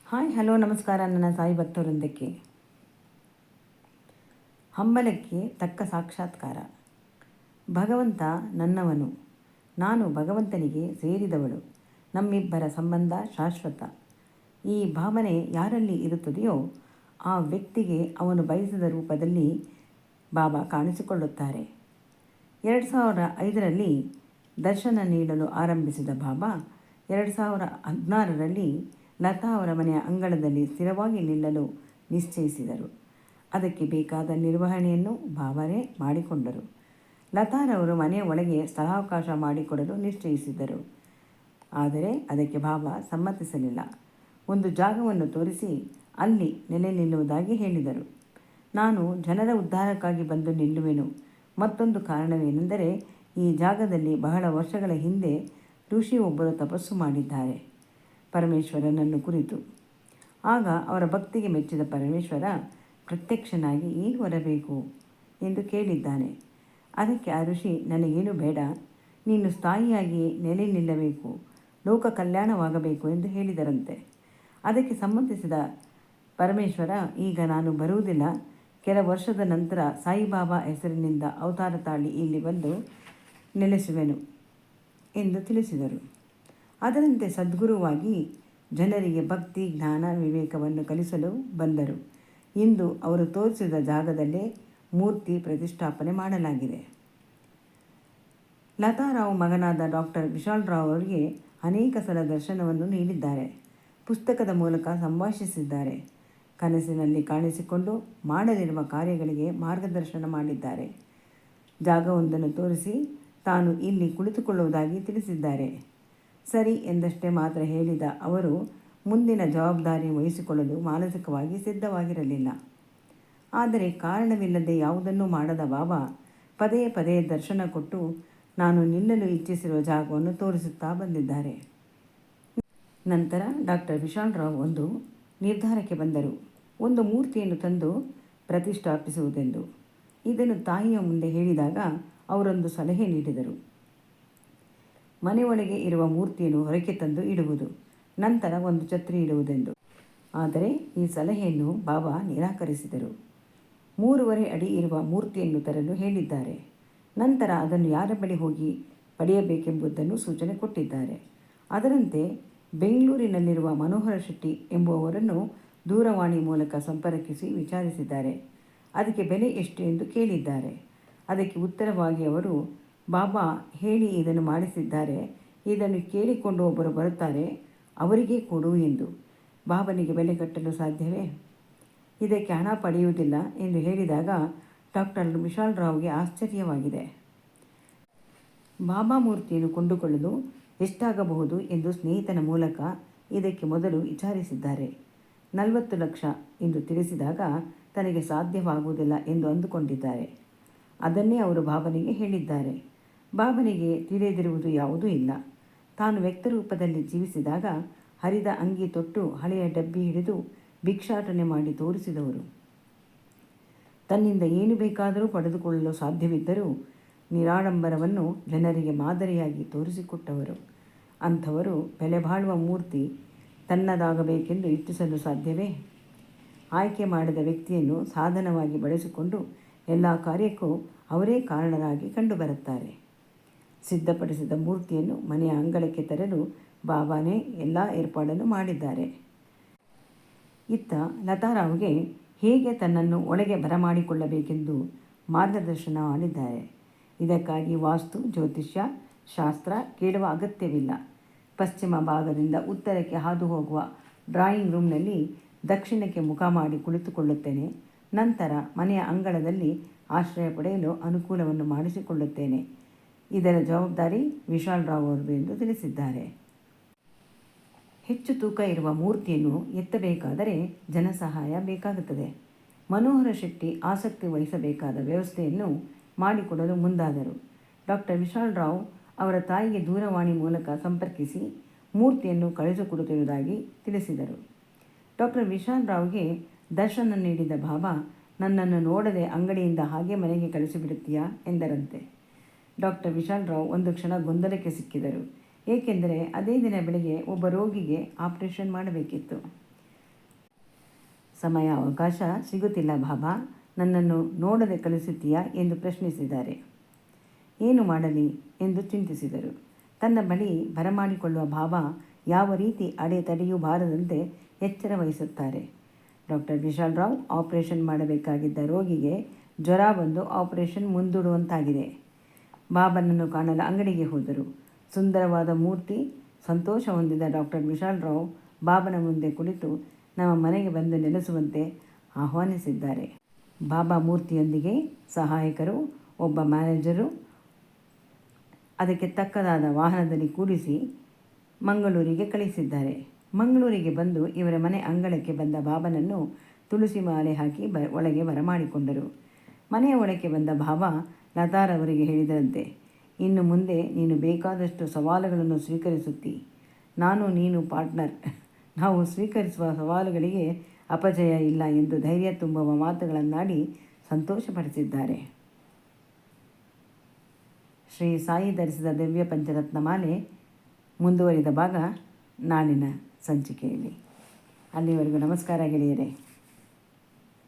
Hi hello ನಮಸ್ಕಾರ. ನನ್ನ ಸಾಯಿ ಭಕ್ತವೃಂದಕ್ಕೆ ಹಂಬಲಕ್ಕೆ ತಕ್ಕ ಸಾಕ್ಷಾತ್ಕಾರ. ಭಗವಂತ ನನ್ನವನು, ನಾನು ಭಗವಂತನಿಗೆ ಸೇರಿದವಳು. ನಮ್ಮಿಬ್ಬರ ಸಂಬಂಧ ಶಾಶ್ವತ. ಈ ಭಾವನೆ ಯಾರಲ್ಲಿ ಇರುತ್ತದೆಯೋ ಆ ವ್ಯಕ್ತಿಗೆ ಅವನು ಬಯಸಿದ ರೂಪದಲ್ಲಿ ಬಾಬಾ ಕಾಣಿಸಿಕೊಳ್ಳುತ್ತಾರೆ. 2005ರಲ್ಲಿ ದರ್ಶನ ನೀಡಲು ಆರಂಭಿಸಿದ ಬಾಬಾ 2016ರಲ್ಲಿ ಲತಾ ಅವರ ಮನೆಯ ಅಂಗಳದಲ್ಲಿ ಸ್ಥಿರವಾಗಿ ನಿಲ್ಲಲು ನಿಶ್ಚಯಿಸಿದರು. ಅದಕ್ಕೆ ಬೇಕಾದ ನಿರ್ವಹಣೆಯನ್ನು ಬಾಬಾರೇ ಮಾಡಿಕೊಂಡರು. ಲತಾರವರು ಮನೆಯ ಒಳಗೆ ಸ್ಥಳಾವಕಾಶ ಮಾಡಿಕೊಡಲು ನಿಶ್ಚಯಿಸಿದರು. ಆದರೆ ಅದಕ್ಕೆ ಬಾಬಾ ಸಮ್ಮತಿಸಲಿಲ್ಲ. ಒಂದು ಜಾಗವನ್ನು ತೋರಿಸಿ ಅಲ್ಲಿ ನೆಲೆ ನಿಲ್ಲುವುದಾಗಿ ಹೇಳಿದರು. ನಾನು ಜನರ ಉದ್ಧಾರಕ್ಕಾಗಿ ಬಂದು ನಿಲ್ಲುವೆನು. ಮತ್ತೊಂದು ಕಾರಣವೇನೆಂದರೆ, ಈ ಜಾಗದಲ್ಲಿ ಬಹಳ ವರ್ಷಗಳ ಹಿಂದೆ ಋಷಿಯೊಬ್ಬರು ತಪಸ್ಸು ಮಾಡಿದ್ದಾರೆ ಪರಮೇಶ್ವರನನ್ನು ಕುರಿತು. ಆಗ ಅವರ ಭಕ್ತಿಗೆ ಮೆಚ್ಚಿದ ಪರಮೇಶ್ವರ ಪ್ರತ್ಯಕ್ಷನಾಗಿ ಏನು ಬರಬೇಕು ಎಂದು ಕೇಳಿದ್ದಾನೆ. ಅದಕ್ಕೆ ಆ ಋಷಿ, ನನಗೇನು ಬೇಡ, ನೀನು ಸ್ಥಾಯಿಯಾಗಿ ನೆಲೆ ನಿಲ್ಲಬೇಕು, ಲೋಕ ಕಲ್ಯಾಣವಾಗಬೇಕು ಎಂದು ಹೇಳಿದರಂತೆ. ಅದಕ್ಕೆ ಸಂಬಂಧಿಸಿದ ಪರಮೇಶ್ವರ, ಈಗ ನಾನು ಬರುವುದಿಲ್ಲ, ಕೆಲ ವರ್ಷದ ನಂತರ ಸಾಯಿಬಾಬಾ ಹೆಸರಿನಿಂದ ಅವತಾರ ತಾಳಿ ಇಲ್ಲಿ ಬಂದು ನೆಲೆಸುವೆನು ಎಂದು ತಿಳಿಸಿದರು. ಅದರಂತೆ ಸದ್ಗುರುವಾಗಿ ಜನರಿಗೆ ಭಕ್ತಿ, ಜ್ಞಾನ, ವಿವೇಕವನ್ನು ಕಲಿಸಲು ಬಂದರು. ಇಂದು ಅವರು ತೋರಿಸಿದ ಜಾಗದಲ್ಲೇ ಮೂರ್ತಿ ಪ್ರತಿಷ್ಠಾಪನೆ ಮಾಡಲಾಗಿದೆ. ಲತಾರಾವ್ ಮಗನಾದ ಡಾಕ್ಟರ್ ವಿಶಾಲ್ರಾವ್ ಅವರಿಗೆ ಅನೇಕ ಸಲ ದರ್ಶನವನ್ನು ನೀಡಿದ್ದಾರೆ. ಪುಸ್ತಕದ ಮೂಲಕ ಸಂಭಾಷಿಸಿದ್ದಾರೆ. ಕನಸಿನಲ್ಲಿ ಕಾಣಿಸಿಕೊಂಡು ಮಾಡಲಿರುವ ಕಾರ್ಯಗಳಿಗೆ ಮಾರ್ಗದರ್ಶನ ಮಾಡಿದ್ದಾರೆ. ಜಾಗವೊಂದನ್ನು ತೋರಿಸಿ ತಾನು ಇಲ್ಲಿ ಕುಳಿತುಕೊಳ್ಳುವುದಾಗಿ ತಿಳಿಸಿದ್ದಾರೆ. ಸರಿ ಎಂದಷ್ಟೇ ಮಾತ್ರ ಹೇಳಿದ ಅವರು ಮುಂದಿನ ಜವಾಬ್ದಾರಿ ವಹಿಸಿಕೊಳ್ಳಲು ಮಾನಸಿಕವಾಗಿ ಸಿದ್ಧವಾಗಿರಲಿಲ್ಲ. ಆದರೆ ಕಾರಣವಿಲ್ಲದೆ ಯಾವುದನ್ನೂ ಮಾಡದ ಬಾಬಾ ಪದೇ ಪದೇ ದರ್ಶನ ಕೊಟ್ಟು ನಾನು ನಿಲ್ಲಲು ಇಚ್ಛಿಸಿರುವ ಜಾಗವನ್ನು ತೋರಿಸುತ್ತಾ ಬಂದಿದ್ದಾರೆ. ನಂತರ ಡಾಕ್ಟರ್ ವಿಶಾಲ್ರಾವ್ ಒಂದು ನಿರ್ಧಾರಕ್ಕೆ ಬಂದರು. ಒಂದು ಮೂರ್ತಿಯನ್ನು ತಂದು ಪ್ರತಿಷ್ಠಾಪಿಸುವುದೆಂದು. ಇದನ್ನು ತಾಯಿಯ ಮುಂದೆ ಹೇಳಿದಾಗ ಅವರೊಂದು ಸಲಹೆ ನೀಡಿದರು. ಮನೆಯೊಳಗೆ ಇರುವ ಮೂರ್ತಿಯನ್ನು ಹೊರಕ್ಕೆ ತಂದು ಇಡುವುದು, ನಂತರ ಒಂದು ಛತ್ರಿ ಇಡುವುದೆಂದು. ಆದರೆ ಈ ಸಲಹೆಯನ್ನು ಬಾಬಾ ನಿರಾಕರಿಸಿದರು. 3.5 ಅಡಿ ಇರುವ ಮೂರ್ತಿಯನ್ನು ತರಲು ಹೇಳಿದ್ದಾರೆ. ನಂತರ ಅದನ್ನು ಯಾರ ಬಳಿ ಹೋಗಿ ಪಡೆಯಬೇಕೆಂಬುದನ್ನು ಸೂಚನೆ ಕೊಟ್ಟಿದ್ದಾರೆ. ಅದರಂತೆ ಬೆಂಗಳೂರಿನಲ್ಲಿರುವ ಮನೋಹರ ಶೆಟ್ಟಿ ಎಂಬುವವರನ್ನು ದೂರವಾಣಿ ಮೂಲಕ ಸಂಪರ್ಕಿಸಿ ವಿಚಾರಿಸಿದ್ದಾರೆ. ಅದಕ್ಕೆ ಬೆಲೆ ಎಷ್ಟು ಎಂದು ಕೇಳಿದ್ದಾರೆ. ಅದಕ್ಕೆ ಉತ್ತರವಾಗಿ ಅವರು, ಬಾಬಾ ಹೇಳಿ ಇದನ್ನು ಮಾಡಿಸಿದ್ದಾರೆ, ಇದನ್ನು ಕೇಳಿಕೊಂಡು ಒಬ್ಬರು ಬರುತ್ತಾರೆ, ಅವರಿಗೇ ಕೊಡು ಎಂದು. ಬಾಬನಿಗೆ ಬೆಲೆ ಕಟ್ಟಲು ಸಾಧ್ಯವೇ? ಇದಕ್ಕೆ ಹಣ ಪಡೆಯುವುದಿಲ್ಲ ಎಂದು ಹೇಳಿದಾಗ ಡಾಕ್ಟರ್ ವಿಶಾಲ್ರಾವ್ಗೆ ಆಶ್ಚರ್ಯವಾಗಿದೆ. ಬಾಬಾ ಮೂರ್ತಿಯನ್ನು ಕೊಂಡುಕೊಳ್ಳಲು ಎಷ್ಟಾಗಬಹುದು ಎಂದು ಸ್ನೇಹಿತನ ಮೂಲಕ ಇದಕ್ಕೆ ಮೊದಲು ವಿಚಾರಿಸಿದ್ದಾರೆ. 40 ಲಕ್ಷ ಎಂದು ತಿಳಿಸಿದಾಗ ತನಗೆ ಸಾಧ್ಯವಾಗುವುದಿಲ್ಲ ಎಂದು ಅಂದುಕೊಂಡಿದ್ದಾರೆ. ಅದನ್ನೇ ಅವರು ಬಾಬನಿಗೆ ಹೇಳಿದ್ದಾರೆ. ಬಾಬನಿಗೆ ತಿಳಿದಿರುವುದು ಯಾವುದೂ ಇಲ್ಲ. ತಾನು ವ್ಯಕ್ತರೂಪದಲ್ಲಿ ಜೀವಿಸಿದಾಗ ಹರಿದ ಅಂಗಿ ತೊಟ್ಟು ಹಳೆಯ ಡಬ್ಬಿ ಹಿಡಿದು ಭಿಕ್ಷಾಟನೆ ಮಾಡಿ ತೋರಿಸಿದವರು. ತನ್ನಿಂದ ಏನು ಬೇಕಾದರೂ ಪಡೆದುಕೊಳ್ಳಲು ಸಾಧ್ಯವಿದ್ದರೂ ನಿರಾಡಂಬರವನ್ನು ಜನರಿಗೆ ಮಾದರಿಯಾಗಿ ತೋರಿಸಿಕೊಟ್ಟವರು. ಅಂಥವರು ಬೆಲೆ ಬಾಳುವ ಮೂರ್ತಿ ತನ್ನದಾಗಬೇಕೆಂದು ಇಚ್ಛಿಸಲು ಸಾಧ್ಯವೇ? ಆಯ್ಕೆ ಮಾಡಿದ ವ್ಯಕ್ತಿಯನ್ನು ಸಾಧನವಾಗಿ ಬಳಸಿಕೊಂಡು ಎಲ್ಲ ಕಾರ್ಯಕ್ಕೂ ಅವರೇ ಕಾರಣರಾಗಿ ಕಂಡುಬರುತ್ತಾರೆ. ಸಿದ್ಧಪಡಿಸಿದ ಮೂರ್ತಿಯನ್ನು ಮನೆಯ ಅಂಗಳಕ್ಕೆ ತರಲು ಬಾಬಾನೇ ಎಲ್ಲ ಏರ್ಪಾಡನ್ನು ಮಾಡಿದ್ದಾರೆ. ಇತ್ತ ಲತಾರಾವ್ಗೆ ಹೇಗೆ ತನ್ನನ್ನು ಒಳಗೆ ಬರಮಾಡಿಕೊಳ್ಳಬೇಕೆಂದು ಮಾರ್ಗದರ್ಶನ ಮಾಡಿದ್ದಾರೆ. ಇದಕ್ಕಾಗಿ ವಾಸ್ತು, ಜ್ಯೋತಿಷ್ಯ, ಶಾಸ್ತ್ರ ಕೇಳುವ ಅಗತ್ಯವಿಲ್ಲ. ಪಶ್ಚಿಮ ಭಾಗದಿಂದ ಉತ್ತರಕ್ಕೆ ಹಾದು ಹೋಗುವ ಡ್ರಾಯಿಂಗ್ ರೂಮ್ನಲ್ಲಿ ದಕ್ಷಿಣಕ್ಕೆ ಮುಖ ಮಾಡಿ ಕುಳಿತುಕೊಳ್ಳುತ್ತೇನೆ. ನಂತರ ಮನೆಯ ಅಂಗಳದಲ್ಲಿ ಆಶ್ರಯ ಪಡೆಯಲು ಅನುಕೂಲವನ್ನು ಮಾಡಿಸಿಕೊಳ್ಳುತ್ತೇನೆ. ಇದರ ಜವಾಬ್ದಾರಿ ವಿಶಾಲ್ರಾವ್ ಅವರದು ಎಂದು ತಿಳಿಸಿದ್ದಾರೆ. ಹೆಚ್ಚು ತೂಕ ಇರುವ ಮೂರ್ತಿಯನ್ನು ಎತ್ತಬೇಕಾದರೆ ಜನಸಹಾಯ ಬೇಕಾಗುತ್ತದೆ. ಮನೋಹರ ಶೆಟ್ಟಿ ಆಸಕ್ತಿ ವಹಿಸಬೇಕಾದ ವ್ಯವಸ್ಥೆಯನ್ನು ಮಾಡಿಕೊಡಲು ಮುಂದಾದರು. ಡಾಕ್ಟರ್ ವಿಶಾಲ್ರಾವ್ ಅವರ ತಾಯಿಗೆ ದೂರವಾಣಿ ಮೂಲಕ ಸಂಪರ್ಕಿಸಿ ಮೂರ್ತಿಯನ್ನು ಕಳಿಸಿಕೊಡುತ್ತಿರುವುದಾಗಿ ತಿಳಿಸಿದರು. ಡಾಕ್ಟರ್ ವಿಶಾಲ್ರಾವ್ಗೆ ದರ್ಶನ ನೀಡಿದ ಬಾಬಾ, ನನ್ನನ್ನು ನೋಡದೆ ಅಂಗಡಿಯಿಂದ ಹಾಗೆ ಮನೆಗೆ ಕಳಿಸಿಬಿಡುತ್ತೀಯಾ ಎಂದರಂತೆ. ಡಾಕ್ಟರ್ ವಿಶಾಲ್ರಾವ್ ಒಂದು ಕ್ಷಣ ಗೊಂದಲಕ್ಕೆ ಸಿಕ್ಕಿದರು. ಏಕೆಂದರೆ ಅದೇ ದಿನ ಬೆಳಗ್ಗೆ ಒಬ್ಬ ರೋಗಿಗೆ ಆಪರೇಷನ್ ಮಾಡಬೇಕಿತ್ತು. ಸಮಯ ಅವಕಾಶ ಸಿಗುತ್ತಿಲ್ಲ ಬಾಬಾ, ನನ್ನನ್ನು ನೋಡದೆ ಕಳಿಸುತ್ತೀಯಾ ಎಂದು ಪ್ರಶ್ನಿಸಿದ್ದಾರೆ. ಏನು ಮಾಡಲಿ ಎಂದು ಚಿಂತಿಸಿದರು. ತನ್ನ ಬಳಿ ಬರಮಾಡಿಕೊಳ್ಳುವ ಬಾಬಾ ಯಾವ ರೀತಿ ಅಡೆತಡೆಯೂ ಬಾರದಂತೆ ಎಚ್ಚರ ವಹಿಸುತ್ತಾರೆ. ಡಾಕ್ಟರ್ ವಿಶಾಲ್ ರಾವ್ ಆಪರೇಷನ್ ಮಾಡಬೇಕಾಗಿದ್ದ ರೋಗಿಗೆ ಜ್ವರ ಬಂದು ಆಪರೇಷನ್ ಮುಂದೂಡುವಂತಾಗಿದೆ. ಬಾಬನನ್ನು ಕಾಣಲು ಅಂಗಡಿಗೆ ಹೋದರು. ಸುಂದರವಾದ ಮೂರ್ತಿ. ಸಂತೋಷ ಹೊಂದಿದ ಡಾಕ್ಟರ್ ವಿಶಾಲ್ ರಾವ್ ಬಾಬನ ಮುಂದೆ ಕುಳಿತು ನಮ್ಮ ಮನೆಗೆ ಬಂದು ನೆಲೆಸುವಂತೆ ಆಹ್ವಾನಿಸಿದ್ದಾರೆ. ಬಾಬಾ ಮೂರ್ತಿಯೊಂದಿಗೆ ಸಹಾಯಕರು, ಒಬ್ಬ ಮ್ಯಾನೇಜರು ಅದಕ್ಕೆ ತಕ್ಕದಾದ ವಾಹನದಲ್ಲಿ ಕೂಡಿಸಿ ಮಂಗಳೂರಿಗೆ ಕಳಿಸಿದ್ದಾರೆ. ಮಂಗಳೂರಿಗೆ ಬಂದು ಇವರ ಮನೆ ಅಂಗಳಕ್ಕೆ ಬಂದ ಬಾಬನನ್ನು ತುಳಸಿ ಮಾಲೆ ಹಾಕಿ ಒಳಗೆ ಬರಮಾಡಿಕೊಂಡರು. ಮನೆಯ ಒಳಕ್ಕೆ ಬಂದ ಬಾಬಾ ಲತಾರವರಿಗೆ ಹೇಳಿದರಂತೆ, ಇನ್ನು ಮುಂದೆ ನೀನು ಬೇಕಾದಷ್ಟು ಸವಾಲುಗಳನ್ನು ಸ್ವೀಕರಿಸುತ್ತಿ. ನಾನು ನೀನು ಪಾರ್ಟ್ನರ್. ನಾವು ಸ್ವೀಕರಿಸುವ ಸವಾಲುಗಳಿಗೆ ಅಪಜಯ ಇಲ್ಲ ಎಂದು ಧೈರ್ಯ ತುಂಬುವ ಮಾತುಗಳನ್ನಾಡಿ ಸಂತೋಷಪಡಿಸಿದ್ದಾರೆ. ಶ್ರೀ ಸಾಯಿ ಧರಿಸಿದ ದಿವ್ಯ ಪಂಚರತ್ನ ಮಾಲೆ ಮುಂದುವರಿದ ಭಾಗ ನಾಳಿನ ಸಂಚಿಕೆಯಲ್ಲಿ. ಅಲ್ಲಿವರೆಗೂ ನಮಸ್ಕಾರ ಗೆಳೆಯರೇ.